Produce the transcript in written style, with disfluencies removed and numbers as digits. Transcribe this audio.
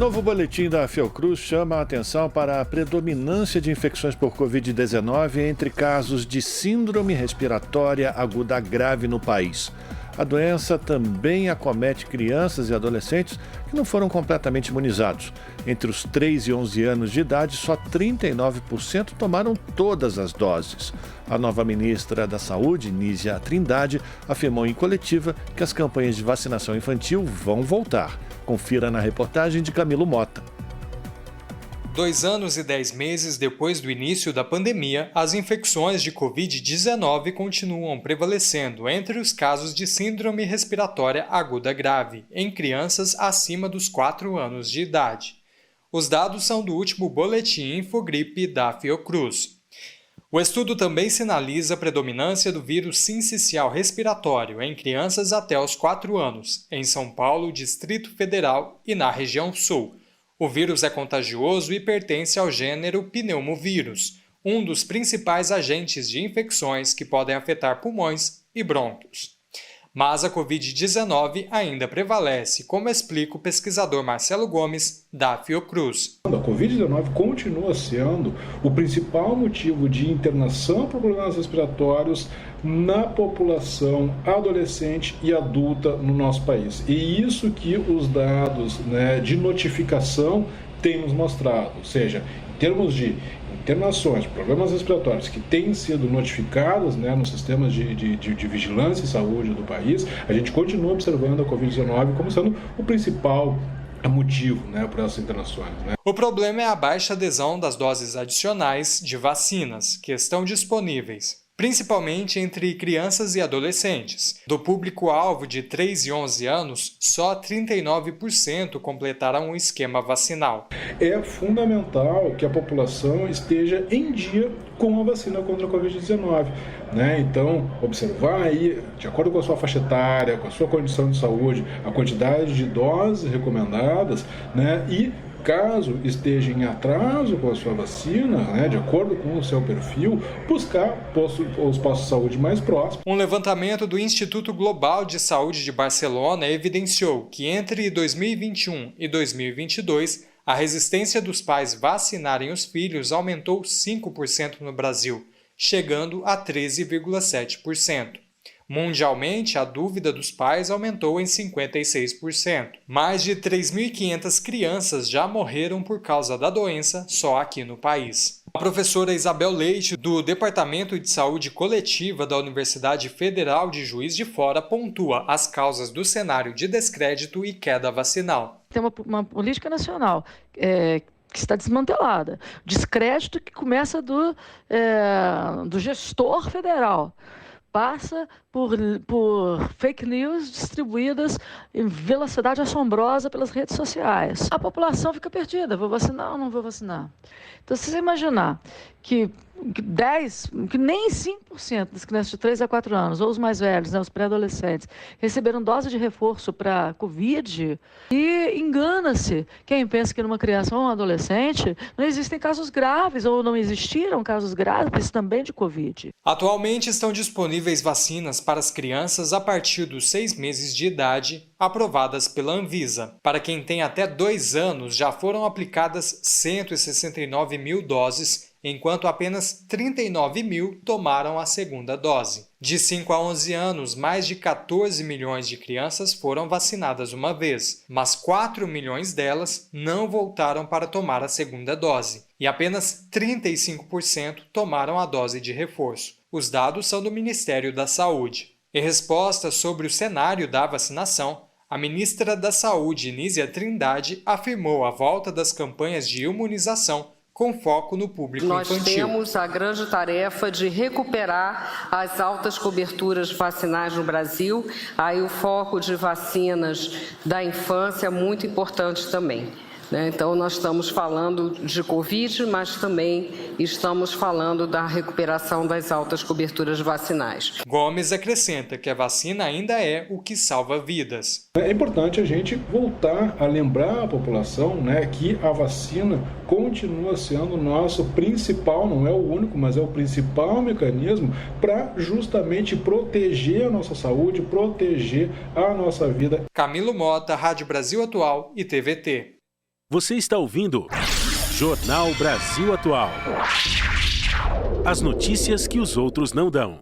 Novo boletim da Fiocruz chama a atenção para a predominância de infecções por Covid-19 entre casos de síndrome respiratória aguda grave no país. A doença também acomete crianças e adolescentes que não foram completamente imunizados. Entre os 3 e 11 anos de idade, só 39% tomaram todas as doses. A nova ministra da Saúde, Nízia Trindade, afirmou em coletiva que as campanhas de vacinação infantil vão voltar. Confira na reportagem de Camilo Mota. 2 anos e 10 meses depois do início da pandemia, as infecções de Covid-19 continuam prevalecendo entre os casos de síndrome respiratória aguda grave, em crianças acima dos 4 anos de idade. Os dados são do último boletim Infogripe da Fiocruz. O estudo também sinaliza a predominância do vírus sincicial respiratório em crianças até os 4 anos, em São Paulo, Distrito Federal e na região sul. O vírus é contagioso e pertence ao gênero pneumovírus, um dos principais agentes de infecções que podem afetar pulmões e brônquios. Mas a Covid-19 ainda prevalece, como explica o pesquisador Marcelo Gomes, da Fiocruz. A Covid-19 continua sendo o principal motivo de internação por problemas respiratórios na população adolescente e adulta no nosso país. E isso que os dados, de notificação têm nos mostrado, ou seja, em termos de internações, problemas respiratórios que têm sido notificados nos sistemas de vigilância e saúde do país, a gente continua observando a Covid-19 como sendo o principal motivo para essas internações. O problema é a baixa adesão das doses adicionais de vacinas que estão disponíveis, principalmente entre crianças e adolescentes. Do público-alvo de 3 e 11 anos, só 39% completaram o esquema vacinal. É fundamental que a população esteja em dia com a vacina contra a Covid-19. Então, observar aí, de acordo com a sua faixa etária, com a sua condição de saúde, a quantidade de doses recomendadas, e caso esteja em atraso com a sua vacina, de acordo com o seu perfil, buscar os postos de saúde mais próximos. Um levantamento do Instituto Global de Saúde de Barcelona evidenciou que entre 2021 e 2022, a resistência dos pais vacinarem os filhos aumentou 5% no Brasil, chegando a 13,7%. Mundialmente, a dúvida dos pais aumentou em 56%. Mais de 3.500 crianças já morreram por causa da doença só aqui no país. A professora Isabel Leite, do Departamento de Saúde Coletiva da Universidade Federal de Juiz de Fora, pontua as causas do cenário de descrédito e queda vacinal. Tem uma política nacional que está desmantelada. Descrédito que começa do gestor federal. Passa por fake news distribuídas em velocidade assombrosa pelas redes sociais. A população fica perdida, vou vacinar ou não vou vacinar? Então, se você imaginar que nem 5% das crianças de 3 a 4 anos, ou os mais velhos, os pré-adolescentes, receberam dose de reforço para Covid, e engana-se quem pensa que numa criança ou um adolescente não existem casos graves, ou não existiram casos graves também de Covid. Atualmente estão disponíveis vacinas para as crianças a partir dos 6 meses de idade, aprovadas pela Anvisa. Para quem tem até 2 anos, já foram aplicadas 169 mil doses, enquanto apenas 39 mil tomaram a segunda dose. De 5 a 11 anos, mais de 14 milhões de crianças foram vacinadas uma vez, mas 4 milhões delas não voltaram para tomar a segunda dose, e apenas 35% tomaram a dose de reforço. Os dados são do Ministério da Saúde. Em resposta sobre o cenário da vacinação, a ministra da Saúde, Nízia Trindade, afirmou a volta das campanhas de imunização com foco no público infantil. Nós temos a grande tarefa de recuperar as altas coberturas vacinais no Brasil. Aí o foco de vacinas da infância é muito importante também. Então, nós estamos falando de Covid, mas também estamos falando da recuperação das altas coberturas vacinais. Gomes acrescenta que a vacina ainda é o que salva vidas. É importante a gente voltar a lembrar a população que a vacina continua sendo o nosso principal, não é o único, mas é o principal mecanismo para justamente proteger a nossa saúde, proteger a nossa vida. Camilo Mota, Rádio Brasil Atual e TVT. Você está ouvindo Jornal Brasil Atual. As notícias que os outros não dão.